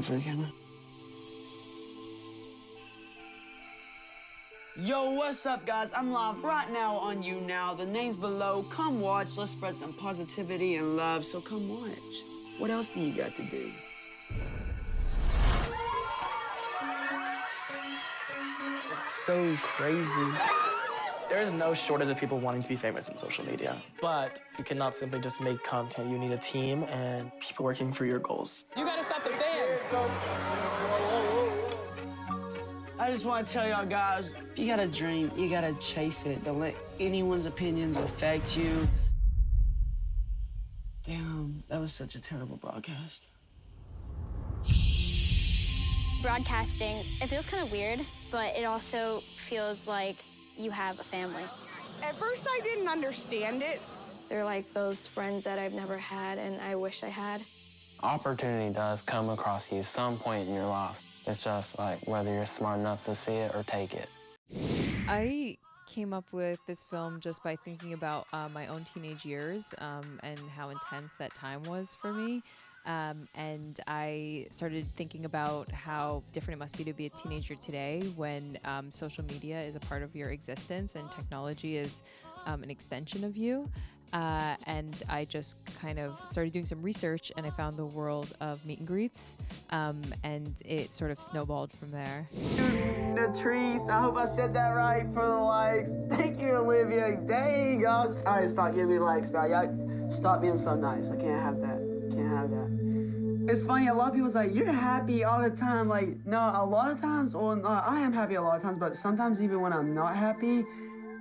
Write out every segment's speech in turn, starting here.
good for the camera. Yo, what's up, guys? I'm live right now on You Now. The name's below. Come watch. Let's spread some positivity and love, so come watch. What else do you got to do? It's so crazy. There is no shortage of people wanting to be famous on social media, but you cannot simply just make content. You need a team and people working for your goals. You gotta stop the fans. I just want to tell y'all guys, if you got a dream, you got to chase it. Don't let anyone's opinions affect you. Damn, that was such a terrible broadcast. Broadcasting, it feels kind of weird, but it also feels like you have a family. At first, I didn't understand it. They're like those friends that I've never had and I wish I had. Opportunity does come across you some point in your life. It's just like whether you're smart enough to see it or take it. I came up with this film just by thinking about my own teenage years and how intense that time was for me. And I started thinking about how different it must be to be a teenager today when social media is a part of your existence and technology is an extension of you. And I just kind of started doing some research and I found the world of meet and greets, and it sort of snowballed from there. Natrice, I hope I said that right for the likes. Thank you, Olivia. Dang, y'all. All right, stop giving me likes now. Y'all stop being so nice. I can't have that. Can't have that. It's funny, a lot of people's like, you're happy all the time. Like, no, a lot of times, well, no, I am happy a lot of times, but sometimes even when I'm not happy,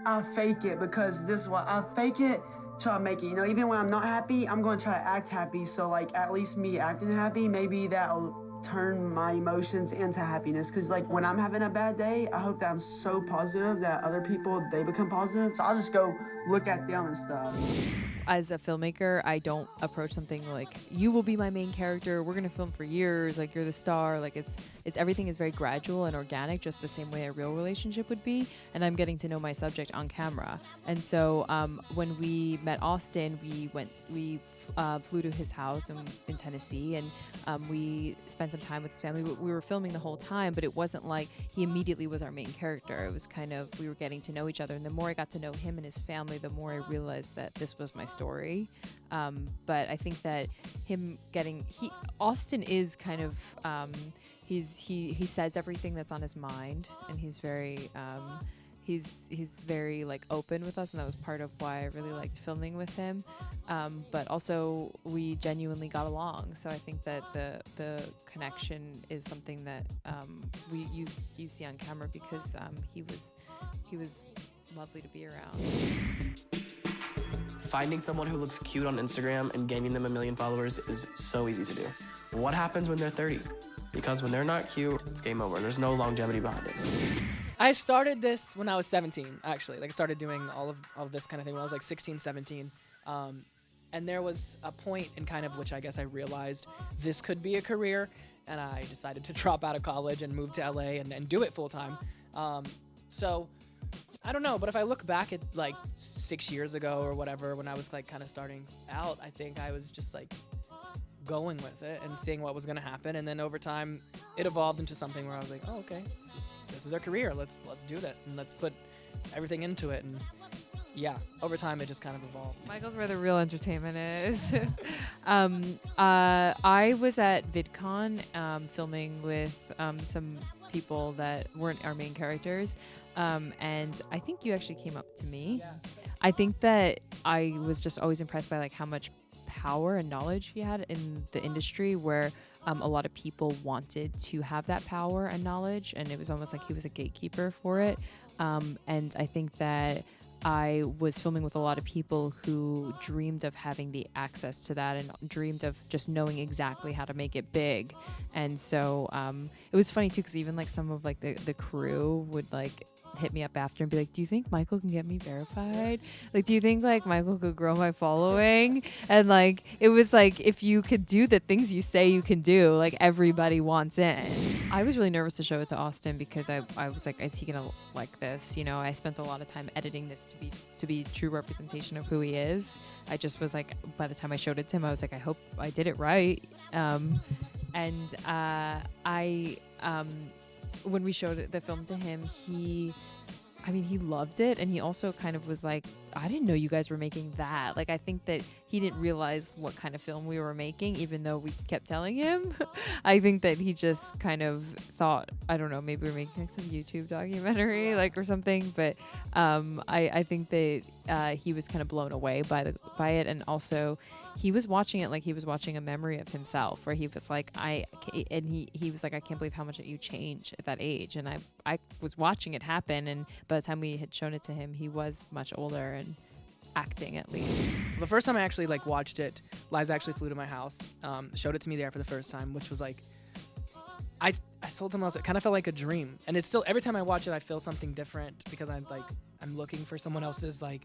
I fake it because this is what I fake it. Try to make it, you know, even when I'm not happy, I'm going to try to act happy. So like at least me acting happy, maybe that'll turn my emotions into happiness. Cause like when I'm having a bad day, I hope that I'm so positive that other people, they become positive. So I'll just go look at them and stuff. As a filmmaker, I don't approach something like, you will be my main character, we're gonna film for years, like you're the star. Like it's everything is very gradual and organic, just the same way a real relationship would be. And I'm getting to know my subject on camera. And so when we met Austyn, we flew to his house in Tennessee, and we spent some time with his family. We were filming the whole time, but it wasn't like he immediately was our main character. It was kind of, we were getting to know each other, and the more I got to know him and his family, the more I realized that this was my story. But I think that Austyn is kind of, he says everything that's on his mind, and he's very, he's very like open with us, and that was part of why I really liked filming with him. But also we genuinely got along. So I think that the connection is something that you see on camera because he was lovely to be around. Finding someone who looks cute on Instagram and gaining them 1 million followers is so easy to do. What happens when they're 30? Because when they're not cute, it's game over. There's no longevity behind it. I started this when I was 17, actually. Like I started doing all of this kind of thing when I was like 16, 17. And there was a point in kind of which I guess I realized this could be a career, and I decided to drop out of college and move to LA and do it full time. So I don't know, but if I look back at like 6 years ago or whatever, when I was like kind of starting out, I think I was just like going with it and seeing what was going to happen. And then over time, it evolved into something where I was like, oh, okay, this is our career. Let's do this and let's put everything into it. And yeah, over time, it just kind of evolved. Michael's where the real entertainment is. I was at VidCon filming with some people that weren't our main characters. And I think you actually came up to me. Yeah. I think that I was just always impressed by like how much power and knowledge he had in the industry, where a lot of people wanted to have that power and knowledge, and it was almost like he was a gatekeeper for it. And I think that I was filming with a lot of people who dreamed of having the access to that and dreamed of just knowing exactly how to make it big. And so it was funny too, because even like some of like the crew would like hit me up after and be like, do you think Michael can get me verified? Like, do you think like Michael could grow my following? And like, it was like, if you could do the things you say you can do, like everybody wants in. I was really nervous to show it to Austyn because I was like, is he gonna like this? You know, I spent a lot of time editing this to be true representation of who he is. I just was like, by the time I showed it to him, I was like, I hope I did it right. And when we showed the film to him, he loved it, and he also kind of was like, I didn't know you guys were making that. Like, I think that he didn't realize what kind of film we were making, even though we kept telling him. I think that he just kind of thought, I don't know, maybe we're making like some YouTube documentary, like, or something. But I think that he was kind of blown away by it, and also he was watching it like he was watching a memory of himself, where he was like, he was like, I can't believe how much you changed at that age. And I was watching it happen, and by the time we had shown it to him, he was much older and acting, at least. The first time I actually like watched it, Liza actually flew to my house, showed it to me there for the first time, which was like, I told someone else, it kind of felt like a dream. And it's still, every time I watch it, I feel something different, because I'm looking for someone else's like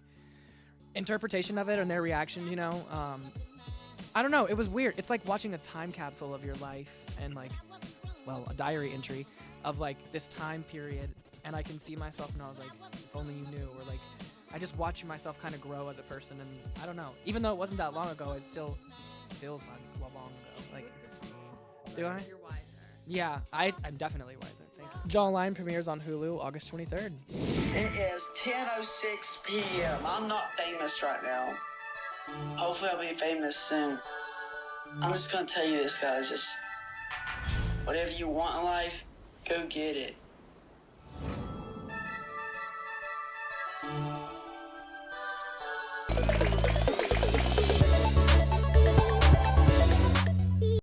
interpretation of it and their reaction, you know. I don't know, it was weird. It's like watching a time capsule of your life, and like, well, a diary entry of like this time period, and I can see myself, and I was like, if only you knew. Or like, I just watch myself kind of grow as a person, and I don't know, even though it wasn't that long ago, it still feels like long ago. Like, do I? You're wiser. Yeah, I'm definitely wiser. Thank you. Jawline premieres on Hulu August 23rd. It is 10:06 p.m. I'm not famous right now. Hopefully I'll be famous soon. I'm just gonna tell you this, guys. Just whatever you want in life, go get it.